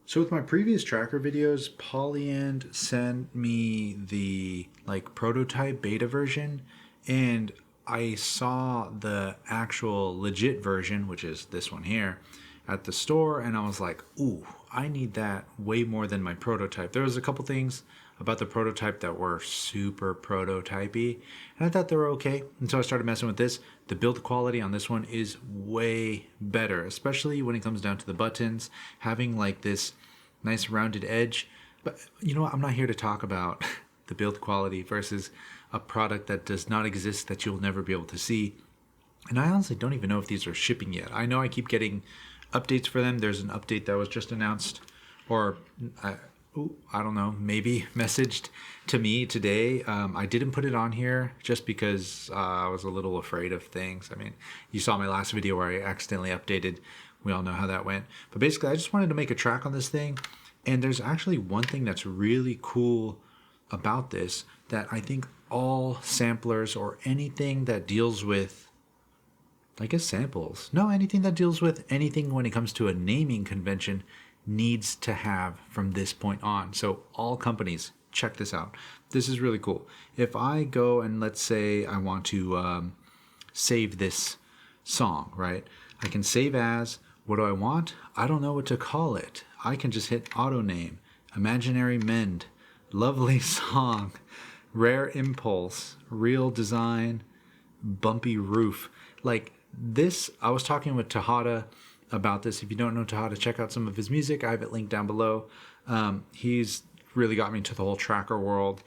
So with my previous tracker videos, Polyend sent me the prototype beta version, and I saw the actual legit version, which is this one here, at the store, and I was like, ooh, I need that way more than my prototype. There was a couple things about the prototype that were super prototypey, and I thought they were okay. And so I started messing with this. The build quality on this one is way better, especially when it comes down to the buttons, having like this nice rounded edge. But you know what? I'm not here to talk about the build quality versus a product that does not exist that you'll never be able to see. And I honestly don't even know if these are shipping yet. I know I keep getting updates for them. There's an update that was just announced, or I don't know, maybe messaged to me today. I didn't put it on here just because I was a little afraid of things. I mean, you saw my last video where I accidentally updated. We all know how that went. But basically, I just wanted to make a track on this thing. And there's actually one thing that's really cool about this that I think all samplers or anything that deals with, I guess samples, no, anything that deals with anything when it comes to a naming convention needs to have from this point on. So all companies, check this out. This is really cool. If I go and let's say I want to save this song, right? I can save as, what do I want? I don't know what to call it. I can just hit auto name, imaginary mend, lovely song, rare impulse, real design, bumpy roof. Like this, I was talking with Tejada about this. If you don't know Tejada, check out some of his music. I have it linked down below. He's really got me into the whole tracker world.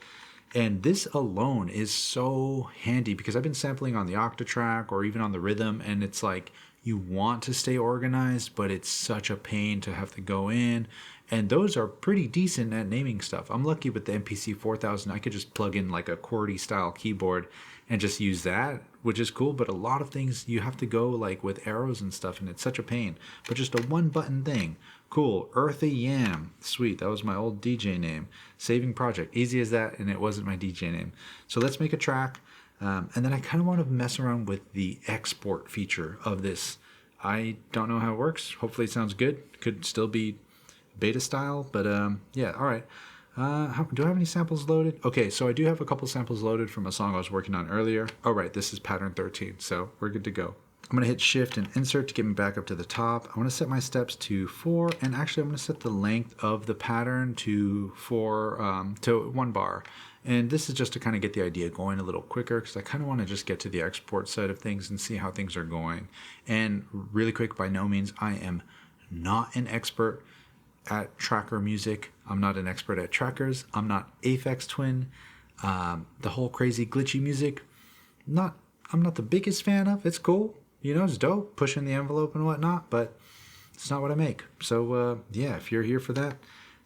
And this alone is so handy because I've been sampling on the Octatrack or even on the Rhythm, and it's like you want to stay organized, but it's such a pain to have to go in. And those are pretty decent at naming stuff. I'm lucky with the MPC 4000. I could just plug in like a QWERTY style keyboard and just use that, which is cool. But a lot of things you have to go like with arrows and stuff, and it's such a pain. But just a one button thing. Cool. Earthy Yam. Sweet. That was my old DJ name. Saving project. Easy as that, and it wasn't my DJ name. So let's make a track. And then I kind of want to mess around with the export feature of this. I don't know how it works. Hopefully it sounds good. Could still be beta style, but yeah, all right. Do I have any samples loaded? Okay, so I do have a couple samples loaded from a song I was working on earlier. All right, this is pattern 13, so we're good to go. I'm gonna hit shift and insert to get me back up to the top. I wanna set my steps to 4, and actually I'm gonna set the length of the pattern to 1 bar. And this is just to kind of get the idea going a little quicker because I kind of want to just get to the export side of things and see how things are going. And really quick, by no means, I am not an expert at tracker music. I'm not an expert at trackers. I'm not Aphex Twin. The whole crazy glitchy music, I'm not the biggest fan of. It's cool. You know, it's dope, pushing the envelope and whatnot, but it's not what I make. So yeah, if you're here for that,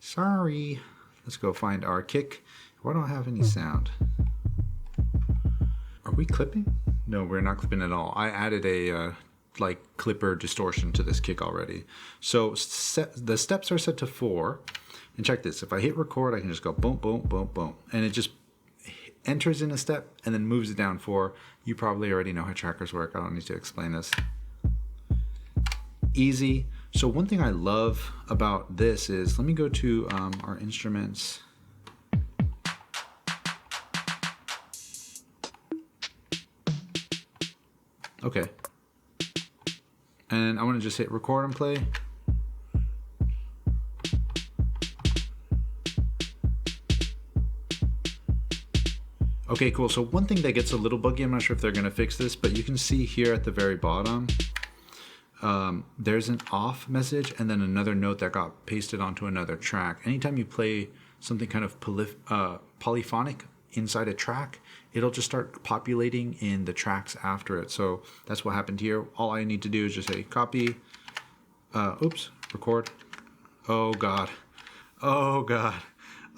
sorry. Let's go find our kick. Why don't I have any sound? Are we clipping? No, we're not clipping at all. I added a like clipper distortion to this kick already. So the steps are set to 4. And check this. If I hit record, I can just go boom, boom, boom, boom. And it just enters in a step and then moves it down 4. You probably already know how trackers work. I don't need to explain this. Easy. So one thing I love about this is, let me go to our instruments. Okay. And I want to just hit record and play. Okay, cool. So one thing that gets a little buggy, I'm not sure if they're going to fix this, but you can see here at the very bottom, there's an off message and then another note that got pasted onto another track. Anytime you play something kind of polyphonic inside a track, it'll just start populating in the tracks after it. So that's what happened here. All I need to do is just say copy, record. Oh God,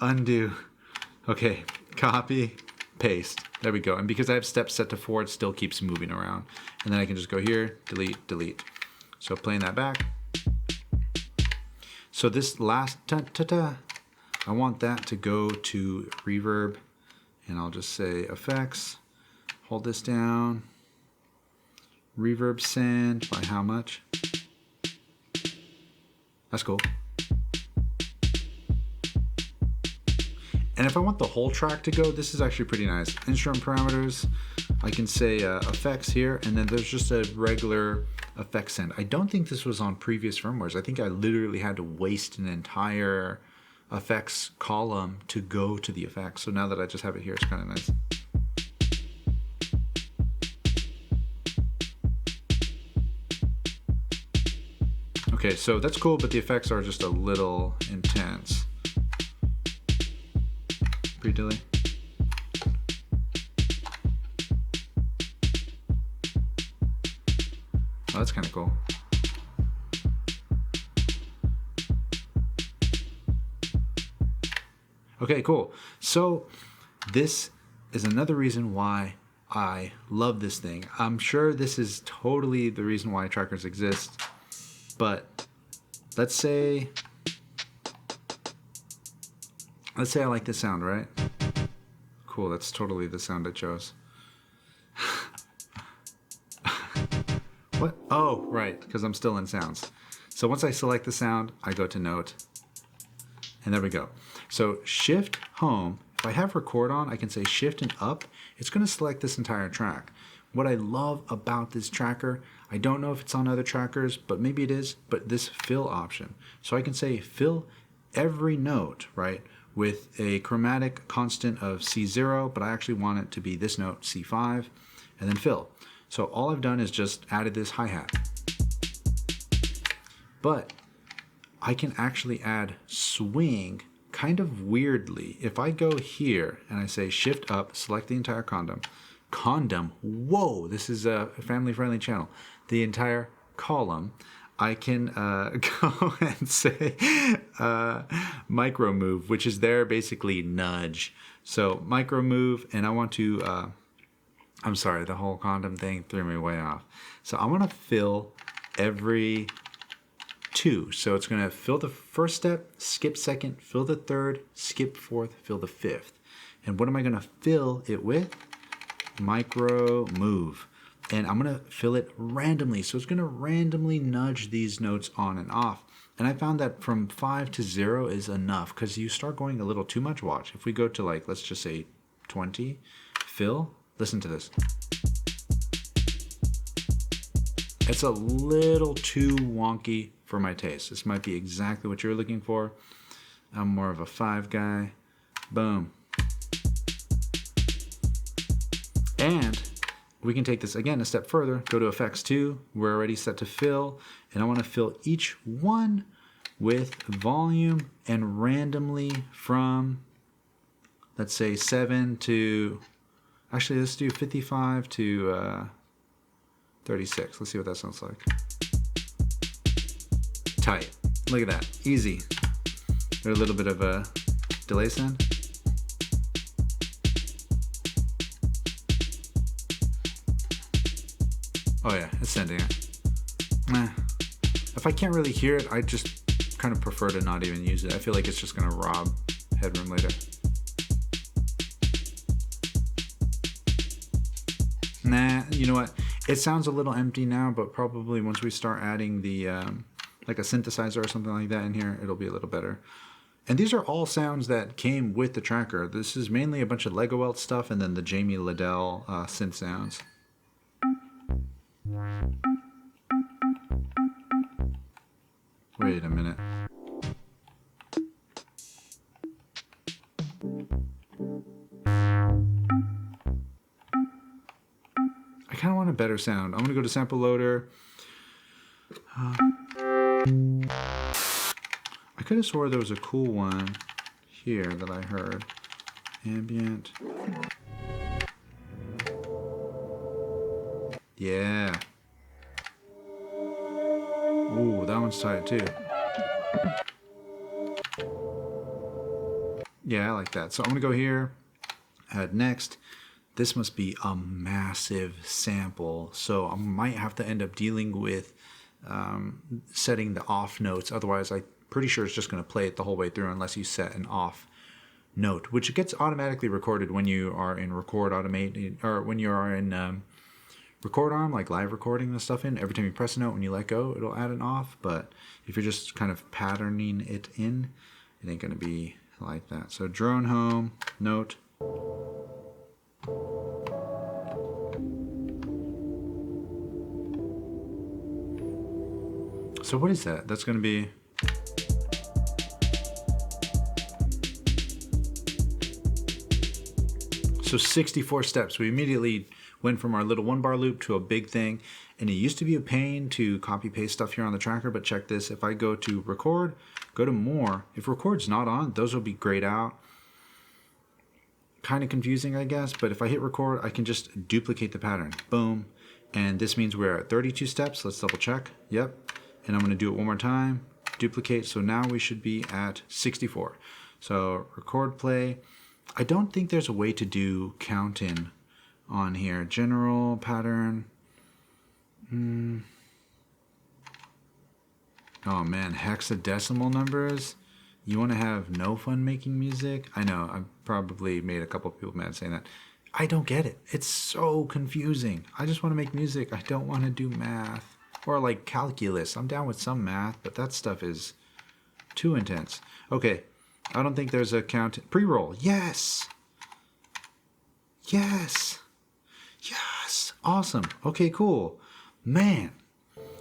undo. Okay, copy, paste. There we go. And because I have steps set to 4, it still keeps moving around. And then I can just go here, delete, delete. So playing that back. So this last ta-ta-ta, I want that to go to reverb. And I'll just say effects, hold this down, reverb send by how much? That's cool. And if I want the whole track to go, this is actually pretty nice. Instrument parameters, I can say effects here, and then there's just a regular effect send. I don't think this was on previous firmwares. I think I literally had to waste an entire effects column to go to the effects. So now that I just have it here, it's kind of nice. Okay, so that's cool, but the effects are just a little intense. Pretty dilly. Oh, that's kind of cool. Okay, cool. So this is another reason why I love this thing. I'm sure this is totally the reason why trackers exist, but let's say I like this sound, right? Cool, that's totally the sound I chose. What? Oh, right, because I'm still in sounds. So once I select the sound, I go to note, and there we go. So shift home, if I have record on, I can say shift and up. It's going to select this entire track. What I love about this tracker, I don't know if it's on other trackers, but maybe it is, but this fill option. So I can say fill every note, right, with a chromatic constant of C0, but I actually want it to be this note, C5, and then fill. So all I've done is just added this hi-hat. But I can actually add swing kind of weirdly. If I go here and I say shift up, select the entire condom, whoa, this is a family-friendly channel, the entire column, I can go and say micro move, which is there basically nudge. So micro move, and I want to, I'm sorry, the whole condom thing threw me way off. So I want to fill every 2. So it's going to fill the first step, skip second, fill the third, skip fourth, fill the fifth. And what am I going to fill it with? Micro move. And I'm going to fill it randomly. So it's going to randomly nudge these notes on and off. And I found that from 5 to 0 is enough, because you start going a little too much. Watch. If we go to, like, let's just say 20, fill, listen to this. It's a little too wonky for my taste. This might be exactly what you're looking for. I'm more of a 5 guy. Boom. And we can take this again a step further, go to effects 2. We're already set to fill, and I want to fill each one with volume and randomly from, let's say 7 to, actually let's do 55 to 36. Let's see what that sounds like. Tight. Look at that. Easy. There's a little bit of a delay sound. Oh yeah, it's sending it. If I can't really hear it, I just kind of prefer to not even use it. I feel like it's just going to rob headroom later. Nah, you know what? It sounds a little empty now, but probably once we start adding the like a synthesizer or something like that in here, it'll be a little better. And these are all sounds that came with the tracker. This is mainly a bunch of Lego Welt stuff and then the Jamie Liddell synth sounds. Wait a minute. I kind of want a better sound. I'm going to go to sample loader. I could have swore there was a cool one here that I heard. Ambient. Yeah. Ooh, that one's tight too. Yeah, I like that. So I'm gonna go here, add next. This must be a massive sample, so I might have to end up dealing with setting the off notes. Otherwise, I'm pretty sure it's just gonna play it the whole way through unless you set an off note, which gets automatically recorded when you are in record automate, or when you are in record arm, like live recording the stuff in. Every time you press a note, when you let go, it'll add an off. But if you're just kind of patterning it in, it ain't gonna be like that. So drone home, note. So what is that? That's gonna be... So 64 steps. We immediately went from our little 1-bar loop to a big thing. And it used to be a pain to copy paste stuff here on the tracker, but check this. If I go to record, go to more. If record's not on, those will be grayed out. Kind of confusing, I guess, but if I hit record, I can just duplicate the pattern. Boom. And this means we're at 32 steps. Let's double check. Yep. And I'm gonna do it one more time. Duplicate. So now we should be at 64. So record, play. I don't think there's a way to do counting on here. General pattern. Oh man, hexadecimal numbers. You want to have no fun making music? I know, I've probably made a couple people mad saying that. I don't get it. It's so confusing. I just want to make music. I don't want to do math. Or like calculus. I'm down with some math, but that stuff is too intense. Okay, I don't think there's a count. Pre-roll. Yes! Yes! Yes! Awesome. Okay, cool. Man.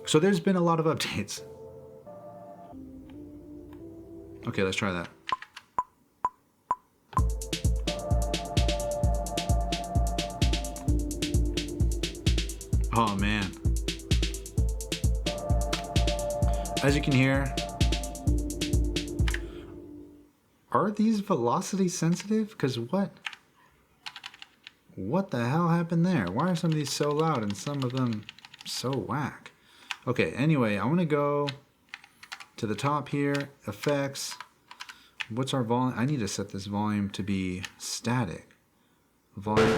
So there's been a lot of updates. Okay, let's try that. Oh man. As you can hear, are these velocity sensitive? Because what the hell happened there? Why are some of these so loud and some of them so whack? Okay, anyway, I want to go to the top here, effects. What's our volume? I need to set this volume to be static. Volume.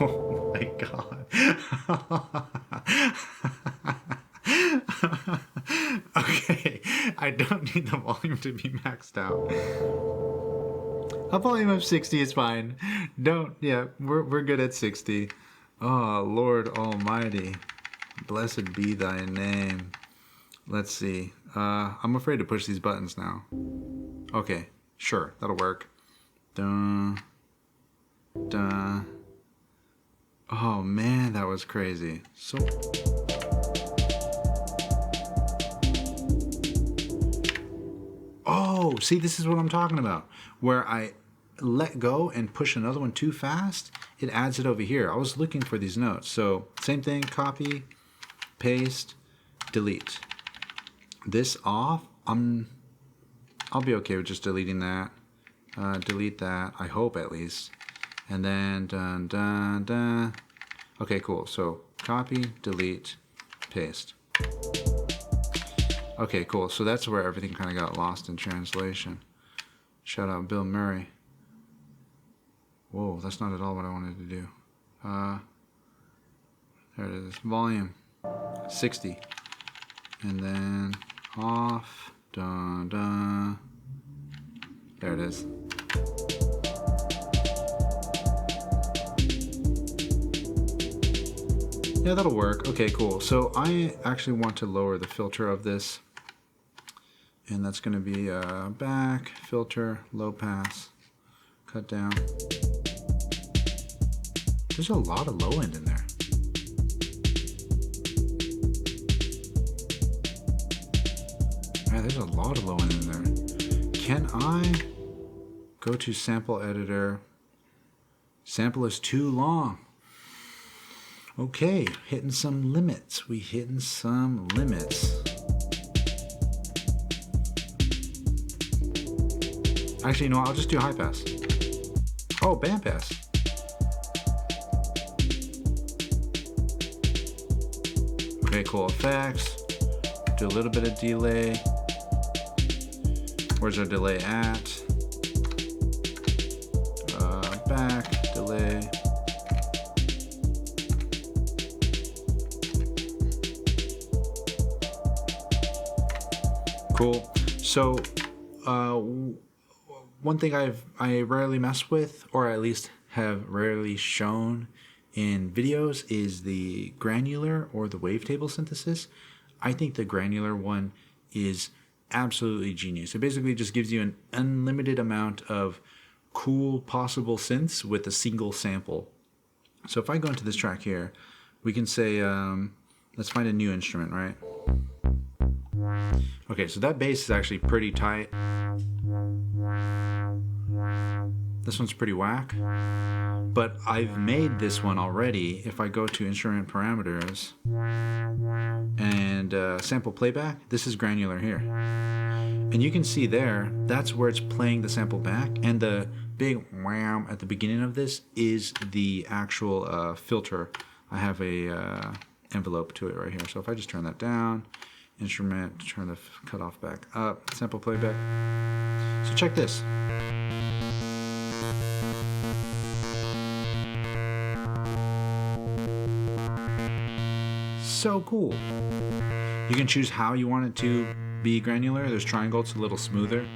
Oh my god. Okay, I don't need the volume to be maxed out. A volume of 60 is fine. We're good at 60. Oh, Lord Almighty. Blessed be thy name. Let's see. I'm afraid to push these buttons now. Okay, sure, that'll work. Dun, dun. Oh man, that was crazy. So... Oh, see, this is what I'm talking about. Where I let go and push another one too fast, it adds it over here. I was looking for these notes. So same thing, copy, paste, delete. This off, I'll be okay with just deleting that. Delete that, I hope at least. And then dun dun dun. Okay, cool. So copy, delete, paste. Okay, cool. So that's where everything kind of got lost in translation. Shout out Bill Murray. Whoa, that's not at all what I wanted to do. There it is. Volume 60. And then off. Dun dun. There it is. Yeah, that'll work. Okay, cool. So I actually want to lower the filter of this. And that's going to be back, filter, low pass, cut down. There's a lot of low end in there. Yeah, there's a lot of low end in there. Can I go to sample editor? Sample is too long. Okay, hitting some limits. We hitting some limits. Actually, no, I'll just do high pass. Oh, band pass. Okay, cool. Effects. Do a little bit of delay. Where's our delay at? Back, delay. Cool. So, one thing I rarely mess with, or at least have rarely shown, in videos is the Granular or the Wavetable synthesis. I think the Granular one is absolutely genius. It basically just gives you an unlimited amount of cool possible synths with a single sample. So if I go into this track here, we can say, let's find a new instrument, right? Okay, so that bass is actually pretty tight. This one's pretty whack, but I've made this one already. If I go to instrument parameters and sample playback, this is Granular here. And you can see there, that's where it's playing the sample back, and the big wham at the beginning of this is the actual filter. I have a envelope to it right here. So if I just turn that down, instrument, turn the cutoff back up, sample playback. So check this. So cool. You can choose how you want it to be granular. There's triangle, it's a little smoother.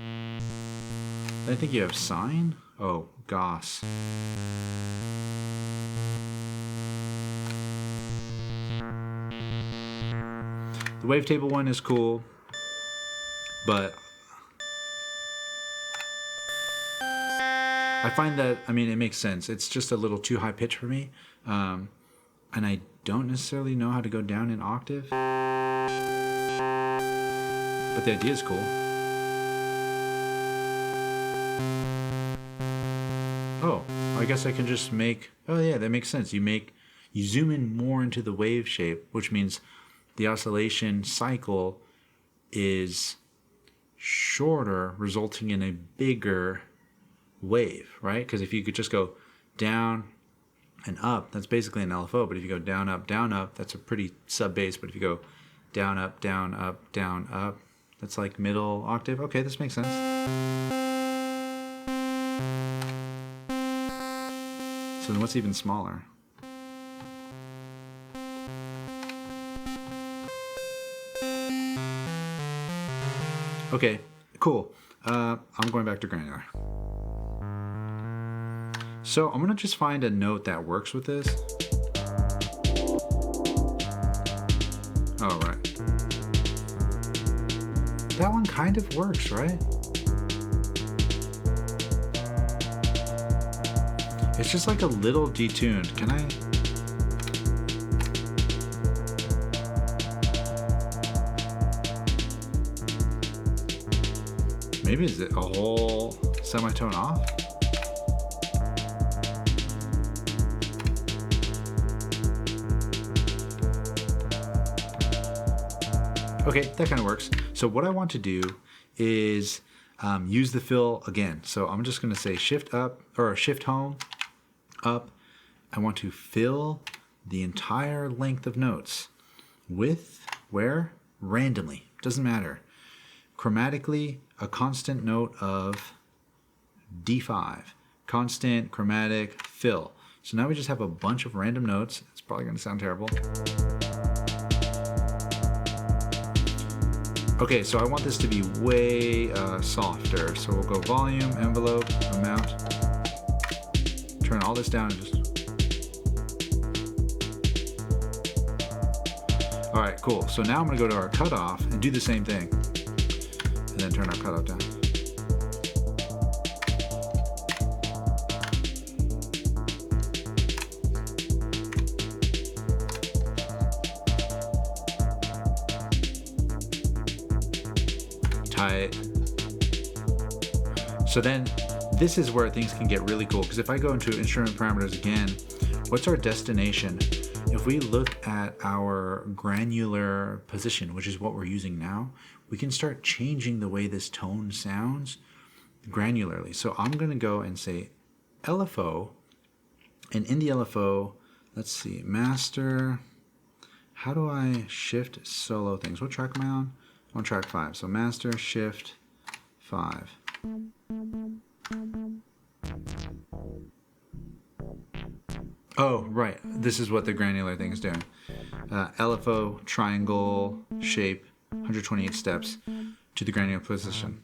I think you have sine. Oh, goss. The Wavetable one is cool, but I find that, I mean, it makes sense. It's just a little too high pitch for me. And I don't necessarily know how to go down in octave. But the idea is cool. Oh, I guess I can just make, oh yeah, that makes sense. You zoom in more into the wave shape, which means the oscillation cycle is shorter, resulting in a bigger wave, right? Because if you could just go down and up, that's basically an LFO. But if you go down, up, that's a pretty sub bass. But if you go down, up, that's like middle octave. Okay, this makes sense. So then what's even smaller? Okay, cool. I'm going back to Granular. So I'm gonna just find a note that works with this. Oh, right. That one kind of works, right? It's just like a little detuned. Can I? Maybe is it a whole semitone off? Okay, that kind of works. So what I want to do is use the fill again. So I'm just going to say shift up or shift home up. I want to fill the entire length of notes with where? Randomly. Doesn't matter. Chromatically, a constant note of D5. Constant, chromatic, fill. So now we just have a bunch of random notes. It's probably going to sound terrible. Okay, so I want this to be way softer. So we'll go volume, envelope, amount. Turn all this down and just... All right, cool. So now I'm gonna go to our cutoff and do the same thing. And then turn our cutoff down. Tight. So then this is where things can get really cool, because if I go into instrument parameters again, what's our destination? If we look at our granular position, which is what we're using now, we can start changing the way this tone sounds granularly. So I'm going to go and say LFO, and in the LFO, let's see, master. How do I shift solo things? What track am I on? I'm on track 5. So master, shift, 5. Oh, right. This is what the granular thing is doing. LFO, triangle, shape, 128 steps to the granular position.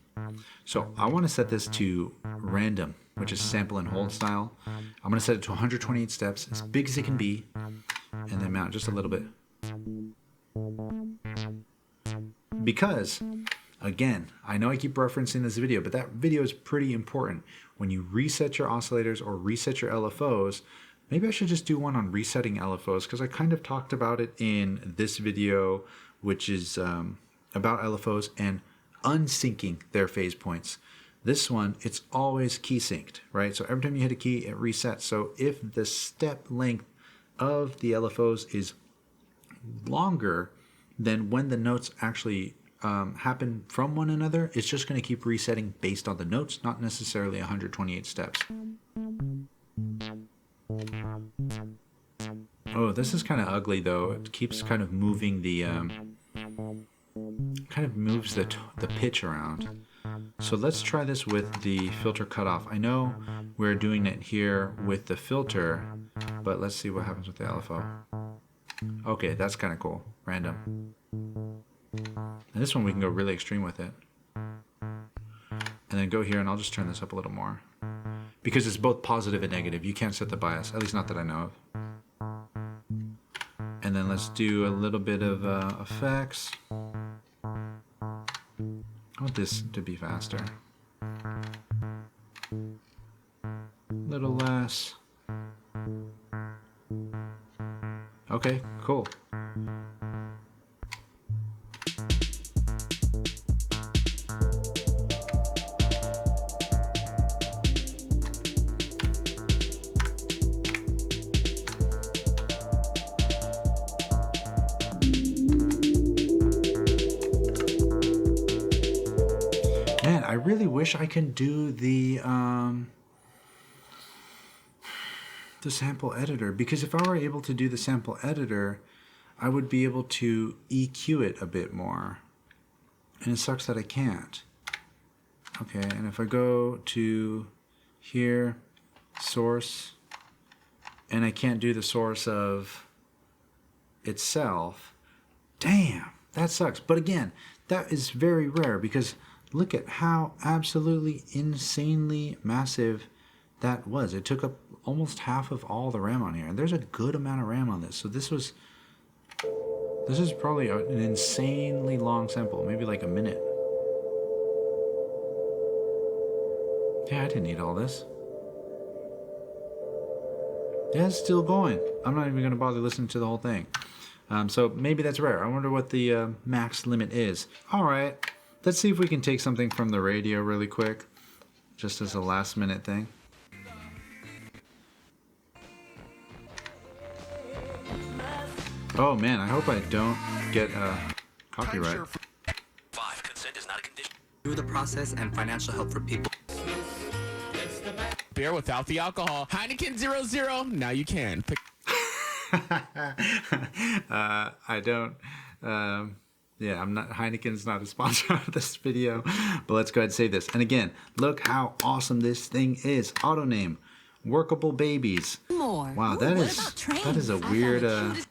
So I want to set this to random, which is sample and hold style. I'm going to set it to 128 steps, as big as it can be, and then mount just a little bit. Because, again, I know I keep referencing this video, but that video is pretty important. When you reset your oscillators or reset your LFOs, maybe I should just do one on resetting LFOs, because I kind of talked about it in this video, which is about LFOs and unsyncing their phase points. This one, it's always key synced, right? So every time you hit a key, it resets. So if the step length of the LFOs is longer than when the notes actually happen from one another, it's just going to keep resetting based on the notes, not necessarily 128 steps. Oh, this is kind of ugly though. It keeps kind of moving the kind of moves the pitch around. So let's try this with the filter cutoff. I know we're doing it here with the filter, but let's see what happens with the LFO. Okay, that's kind of cool. Random. And this one we can go really extreme with it. And then go here, and I'll just turn this up a little more. Because it's both positive and negative. You can't set the bias, at least not that I know of. And then let's do a little bit of effects. I want this to be faster. A little less. Okay, cool. Man, I really wish I could do the sample editor, because if I were able to do the sample editor, I would be able to EQ it a bit more. And it sucks that I can't. Okay, and if I go to here, source, and I can't do the source of itself, damn, that sucks. But again, that is very rare, because look at how absolutely insanely massive that was. It took up almost half of all the RAM on here, and there's a good amount of RAM on this. So this is probably an insanely long sample, maybe like a minute. Yeah, I didn't need all this. Yeah, it's still going. I'm not even going to bother listening to the whole thing. So maybe that's rare. I wonder what the max limit is. All right, let's see if we can take something from the radio really quick, just as a last minute thing. Oh man, I hope I don't get copyright. Consent is not a condition. Through the process and financial help for people. Beer without the alcohol. Heineken 00. Now you can. I don't. Yeah, I'm not. Heineken's not a sponsor of this video, but let's go ahead and say this. And again, look how awesome this thing is. Auto name, Workable Babies. More. Wow, that is a weird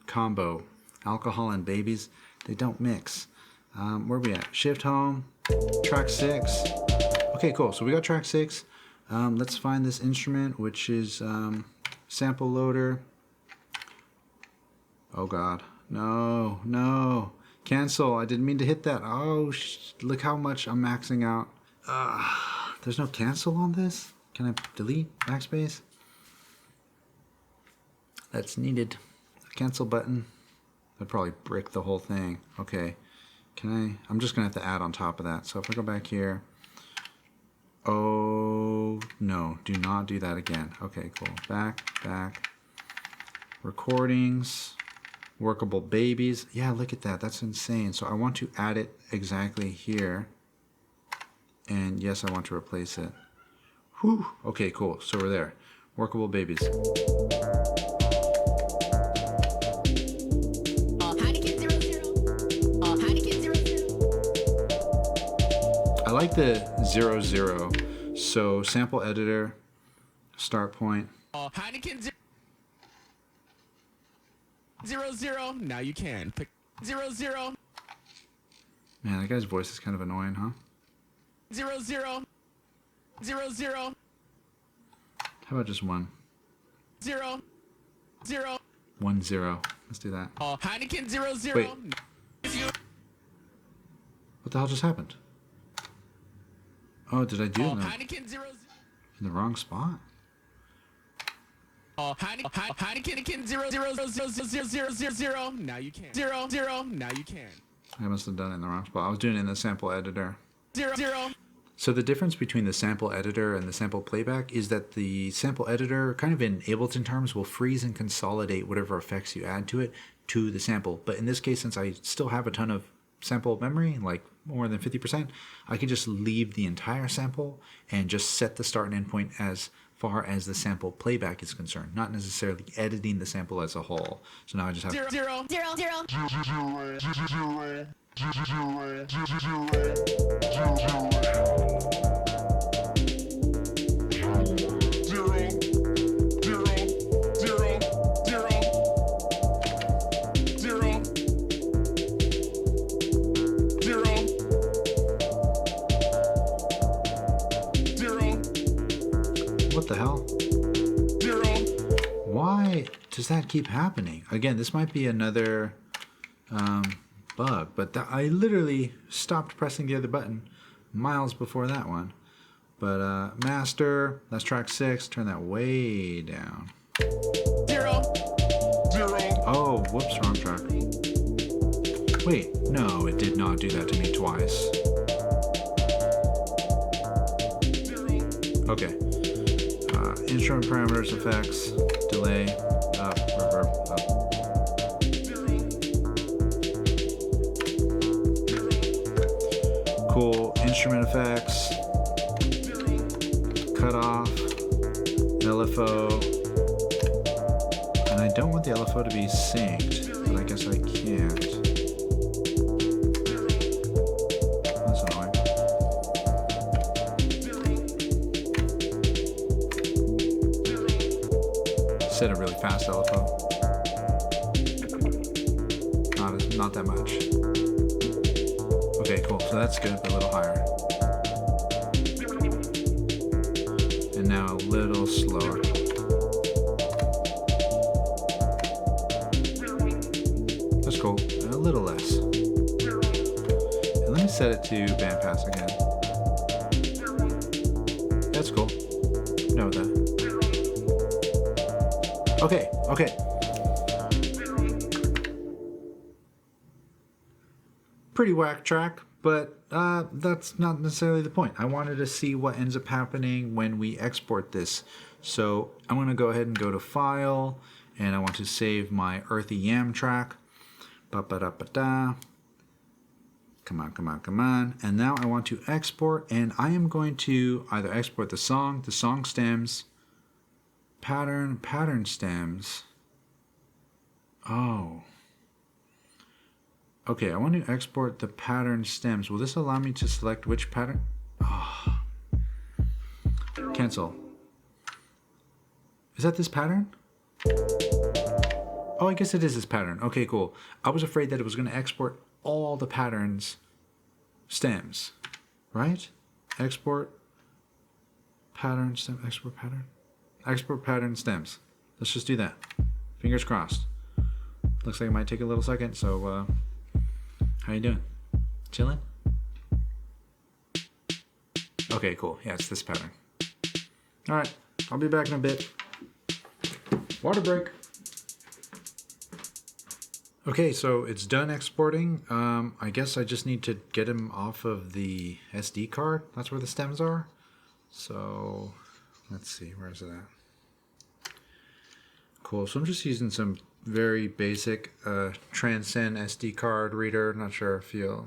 combo. Alcohol and babies, they don't mix. Where are we at? Shift home, track 6. Okay, cool. So we got track 6. Let's find this instrument, which is sample loader. Oh God, no. Cancel. I didn't mean to hit that. Oh, look how much I'm maxing out. There's no cancel on this. Can I delete? Backspace? That's needed. A cancel button. That'd probably brick the whole thing. Okay. I'm just going to have to add on top of that. So if I go back here. Oh, no. Do not do that again. Okay, cool. Back. Recordings. Workable Babies. Yeah, look at that. That's insane. So I want to add it exactly here. And yes, I want to replace it. Whew. Okay, cool. So we're there. Workable Babies. I like the 00. So sample editor, start point. Heineken 00. Now you can. 00. Man, that guy's voice is kind of annoying, huh? 00. How about just one? 0 0 1 0. Let's do that. Heineken 0 0. Wait. What the hell just happened? Oh, did I do it Heineken 0 in the wrong spot? Heineken 0 0 0 0 0. Now you can. 0 0. Now you can. I must have done it in the wrong spot. I was doing it in the sample editor. 0 0. So the difference between the sample editor and the sample playback is that the sample editor, kind of in Ableton terms, will freeze and consolidate whatever effects you add to it to the sample. But in this case, since I still have a ton of sample memory, like more than 50%, I can just leave the entire sample and just set the start and end point as far as the sample playback is concerned, not necessarily editing the sample as a whole. So now I just have 0 0 0 0. What the hell? Why does that keep happening? Again, this might be another bug, but I literally stopped pressing the other button miles before that one. But master, that's track 6. Turn that way down. 0 0. Oh, whoops, wrong track. Wait, no, it did not do that to me twice. Okay. Instrument parameters, effects, delay, up, reverb, up. Cool. Instrument effects, cutoff, LFO, and I don't want the LFO to be synced, but I guess I can't. That's annoying. Set a really fast LFO. Not that much. Okay, cool. So that's good, but a little higher. And now a little slower. That's cool. And a little less. And let me set it to bandpass again. That's cool. No, that. Okay, okay. Pretty whack track, but that's not necessarily the point. I wanted to see what ends up happening when we export this. So I'm going to go ahead and go to File, and I want to save my Earthy Yam track. Ba-ba-da-ba-da. Come on, come on, come on. And now I want to export, and I am going to either export the song stems, pattern stems. Oh. Okay, I want to export the pattern stems. Will this allow me to select which pattern? Oh. Cancel. Is that this pattern? Oh, I guess it is this pattern. Okay, cool. I was afraid that it was going to export all the patterns stems, right? Export pattern stem, export pattern stems. Let's just do that. Fingers crossed. Looks like it might take a little second, so how you doing? Chilling? Okay, cool. Yeah, it's this pattern. All right, I'll be back in a bit. Water break. Okay, so it's done exporting. I guess I just need to get them off of the SD card. That's where the stems are. So let's see, where is it at? Cool, so I'm just using some very basic Transcend SD card reader. Not sure if you've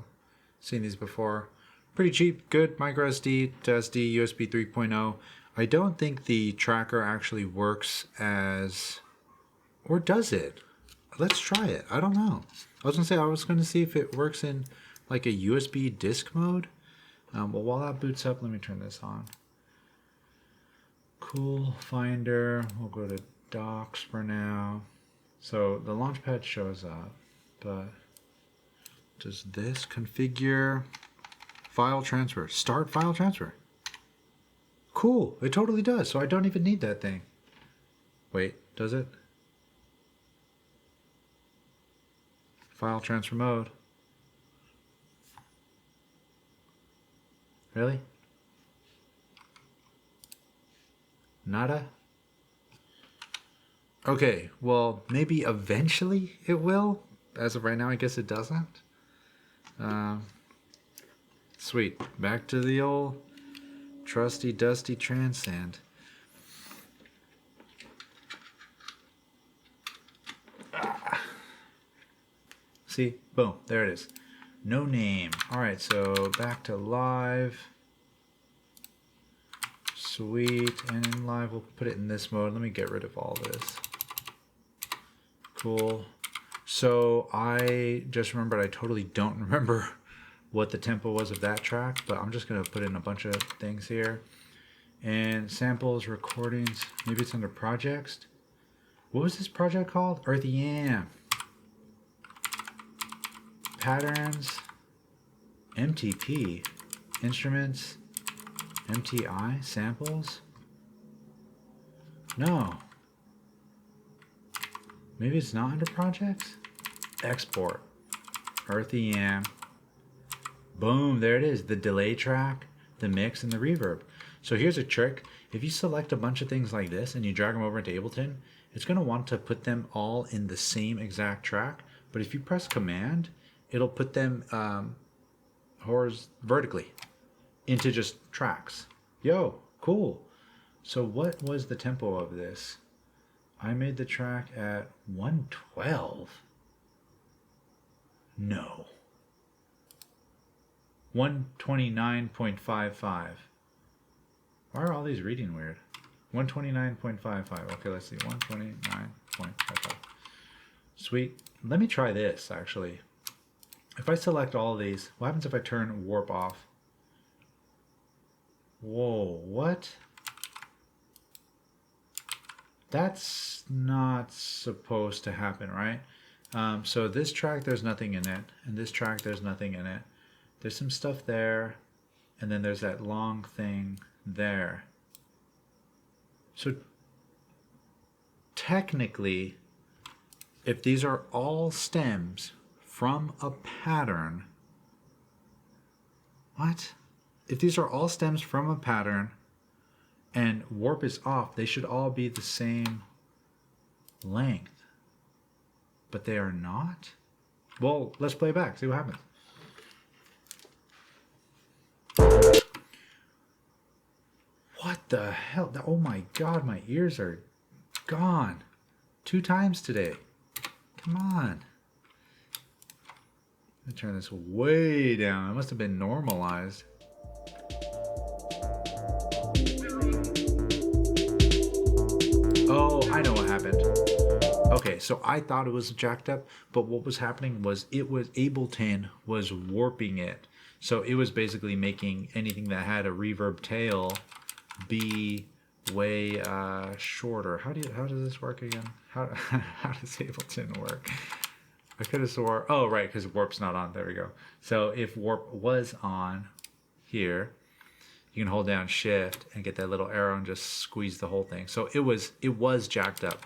seen these before. Pretty cheap, good micro SD to SD, USB 3.0. I don't think the tracker actually works as, or does it? Let's try it. I don't know. I was going to see if it works in like a USB disk mode. Well, while that boots up, let me turn this on. Cool, Finder. We'll go to Docs for now. So the Launchpad shows up, but does this configure file transfer? Start file transfer. Cool, it totally does. So I don't even need that thing. Wait, Does it? File transfer mode. Really? Nada? Okay, well, maybe eventually it will. As of right now, I guess it doesn't. Sweet. Back to the old trusty, dusty Transcend. See? Boom. There it is. No name. Alright, so back to live. Sweet. And in live, we'll put it in this mode. Let me get rid of all this. Cool. So I just remembered I totally don't remember what the tempo was of that track, but I'm just going to put in a bunch of things here. And samples, recordings, maybe it's under projects. What was this project called? Earthy Yam. Patterns, MTP, instruments, MTI, samples. No. Maybe it's not under projects? Export, Earthy Yam. Boom, there it is. The delay track, the mix, and the reverb. So here's a trick. If you select a bunch of things like this and you drag them over into Ableton, it's going to want to put them all in the same exact track. But if you press Command, it'll put them vertically into just tracks. Yo, cool. So what was the tempo of this? I made the track at 112. No. 129.55. Why are all these reading weird? 129.55. Okay, let's see. 129.55. Sweet. Let me try this, actually. If I select all of these, what happens if I turn warp off? Whoa, what? That's not supposed to happen, right? So this track, there's nothing in it. And this track, there's nothing in it. There's some stuff there. And then there's that long thing there. So technically, if these are all stems from a pattern, what? If these are all stems from a pattern and warp is off, they should all be the same length. But they are not? Well, let's play back, see what happens. What the hell? Oh my god, my ears are gone. 2 times today. Come on. Let me turn this way down. It must have been normalized. Oh, I know what happened. Okay, so I thought it was jacked up, but what was happening was Ableton was warping it. So it was basically making anything that had a reverb tail be way shorter. How does this work again? How does Ableton work? I could have swore, oh right, because warp's not on. There we go. So if warp was on here, you can hold down shift and get that little arrow and just squeeze the whole thing. So it was jacked up,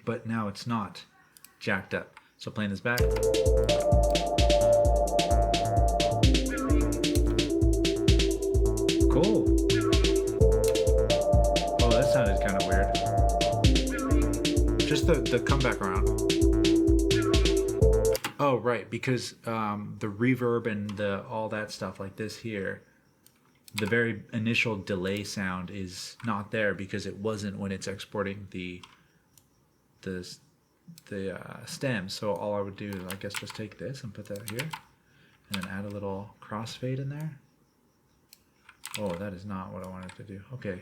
but now it's not jacked up. So playing this back. Cool. Oh, that sounded kind of weird. Just the comeback around. Oh, right, because the reverb and all that stuff like this here, the very initial delay sound is not there because it wasn't when it's exporting the stems. So all I would do is, I guess, just take this and put that here, and then add a little crossfade in there. Oh, that is not what I wanted to do. Okay,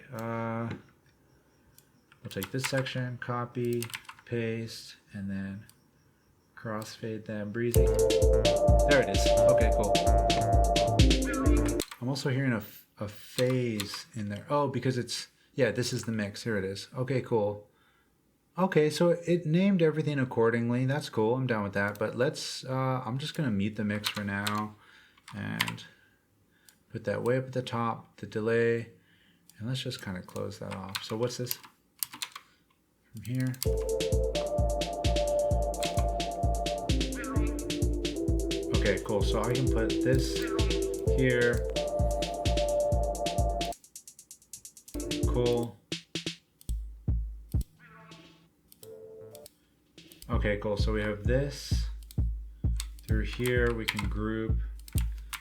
we'll take this section, copy, paste, and then crossfade that breezy. There it is. Okay, cool. I'm also hearing a phase in there. Oh, because it's, yeah, this is the mix. Here it is. Okay, cool. Okay, so it named everything accordingly. That's cool. I'm down with that. But let's, I'm just going to mute the mix for now and put that way up at the top, the delay, and let's just kind of close that off. So what's this? from here. Okay, cool. So I can put this here. Cool. Okay, cool. So we have this through here. We can group.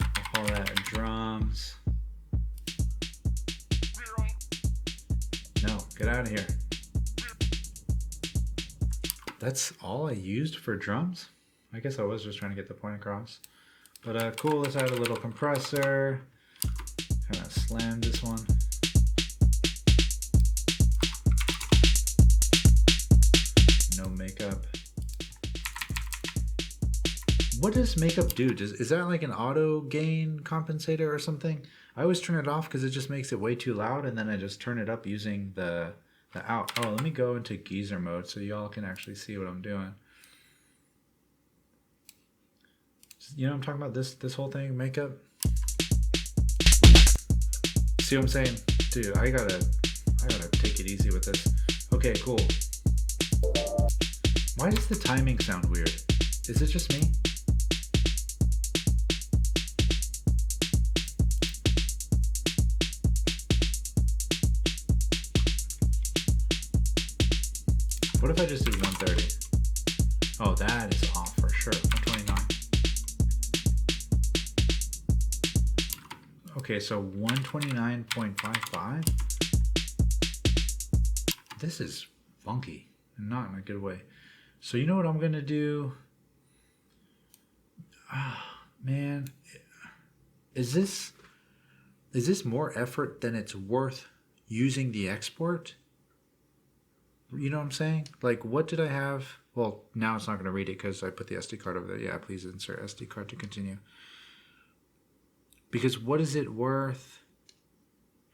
I'll call that drums. No, get out of here. That's all I used for drums? I guess I was just trying to get the point across. But cool, let's add a little compressor. Kind of slam this one. No makeup. What does makeup do? Is that like an auto gain compensator or something? I always turn it off because it just makes it way too loud, and then I just turn it up using the out. Oh, let me go into geezer mode so y'all can actually see what I'm doing. You know what I'm talking about? This whole thing, makeup. See what I'm saying? Dude, I gotta take it easy with this. Okay, cool. Why does the timing sound weird? Is it just me? What if I just did 130? Oh, that is off for sure. 129. Okay, so 129.55. This is funky, and not in a good way. So you know what I'm gonna do? Man, is this more effort than it's worth using the export? You know what I'm saying? Like, what did I have? Well, now it's not going to read it because I put the SD card over there. Yeah, please insert SD card to continue. Because what is it worth?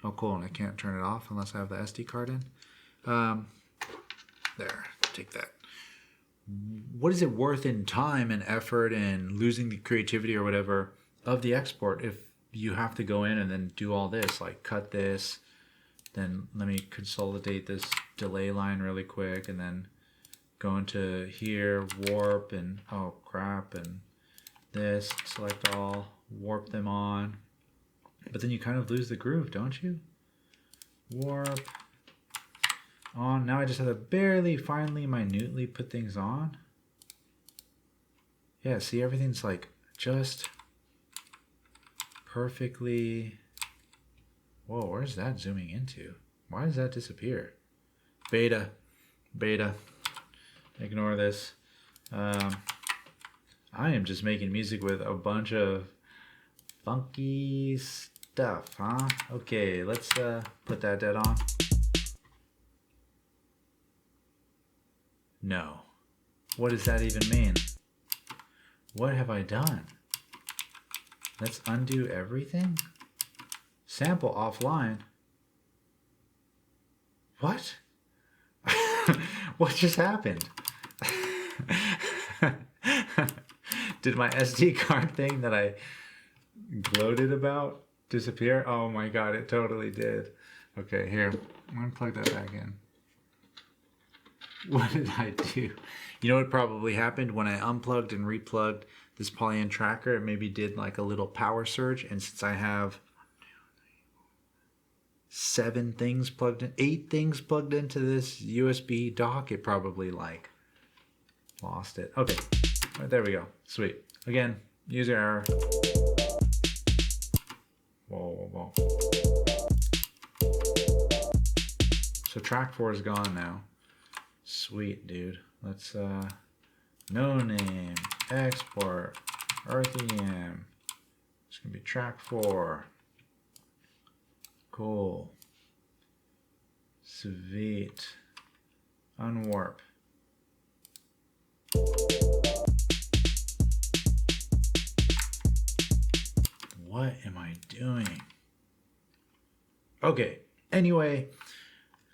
Oh, cool. And I can't turn it off unless I have the SD card in. There, take that. What is it worth in time and effort and losing the creativity or whatever of the export if you have to go in and then do all this, like cut this, then let me consolidate this delay line really quick, and then go into here, warp, and oh crap, and this, select all, warp them on. But then you kind of lose the groove, don't you? Warp on. Now I just have to barely, finely, minutely put things on. Yeah, see, everything's like just perfectly. Whoa, where's that zooming into? Why does that disappear? Beta. Ignore this. I am just making music with a bunch of funky stuff, huh? Okay, let's put that dead on. No. What does that even mean? What have I done? Let's undo everything? Sample offline. What? What just happened? Did my SD card thing that I gloated about disappear? Oh my god, it totally did. Okay, here. I'm gonna plug that back in. What did I do? You know what probably happened? When I unplugged and replugged this Polyend Tracker, it maybe did like a little power surge, and since I have 8 things plugged into this USB dock, it probably like lost it. Okay, right, there we go. Sweet. Again, user error. Whoa. So track 4 is gone now. Sweet, dude. Let's no name, export, RTM. It's gonna be track 4. Cool. Sweet. Unwarp. What am I doing? Okay. Anyway,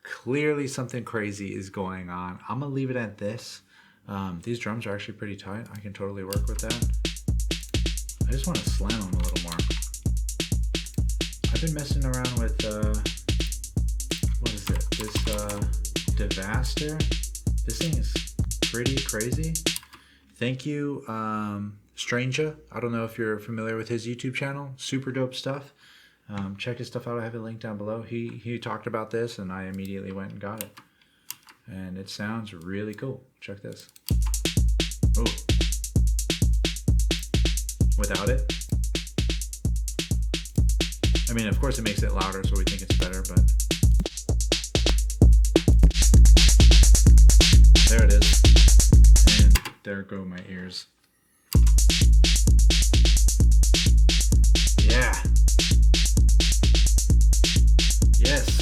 clearly something crazy is going on. I'm gonna leave it at this. These drums are actually pretty tight. I can totally work with that. I just want to slam them a little more. I've been messing around with, what is it? This Devaster. This thing is pretty crazy. Thank you, Stranger. I don't know if you're familiar with his YouTube channel. Super dope stuff. Check his stuff out. I have it linked down below. He talked about this, and I immediately went and got it. And it sounds really cool. Check this. Oh. Without it. I mean, of course it makes it louder, so we think it's better, but... There it is. And there go my ears. Yeah. Yes.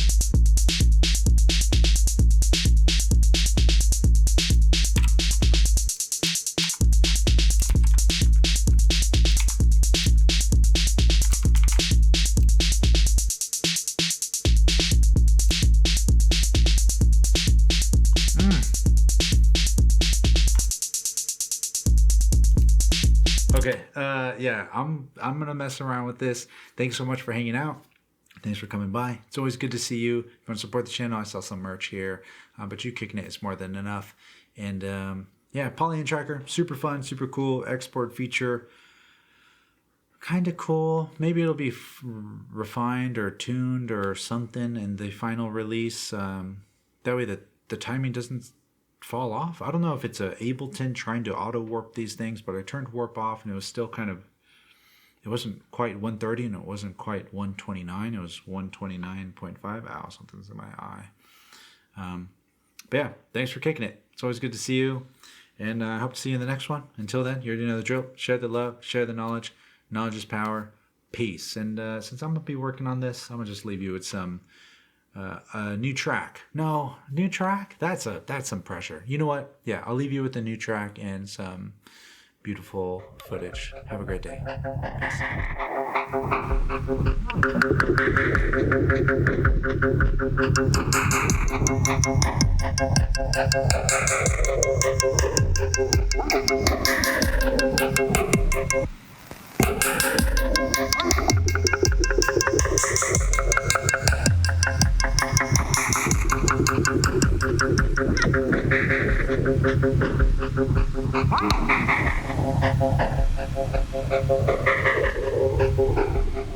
Okay, yeah, I'm gonna mess around with this. Thanks so much for hanging out. Thanks for coming by. It's always good to see you. If you want to support the channel, I sell some merch here, but you kicking it is more than enough. And yeah, Polyend Tracker, super fun, super cool. Export feature, kind of cool. Maybe it'll be refined or tuned or something in the final release. That way the timing doesn't fall off. I don't know if it's a Ableton trying to auto warp these things, but I turned warp off and it was still kind of, it wasn't quite 130 and it wasn't quite 129. It was 129.5. Ow, something's in my eye. But yeah, thanks for kicking it. It's always good to see you, and I hope to see you in the next one. Until then, you already know the drill. Share the love, share the knowledge. Knowledge is power. Peace. And since I'm gonna be working on this, I'm gonna just leave you with some a new track. No, new track? That's some pressure. You know what? Yeah, I'll leave you with a new track and some beautiful footage. Have a great day. Peace.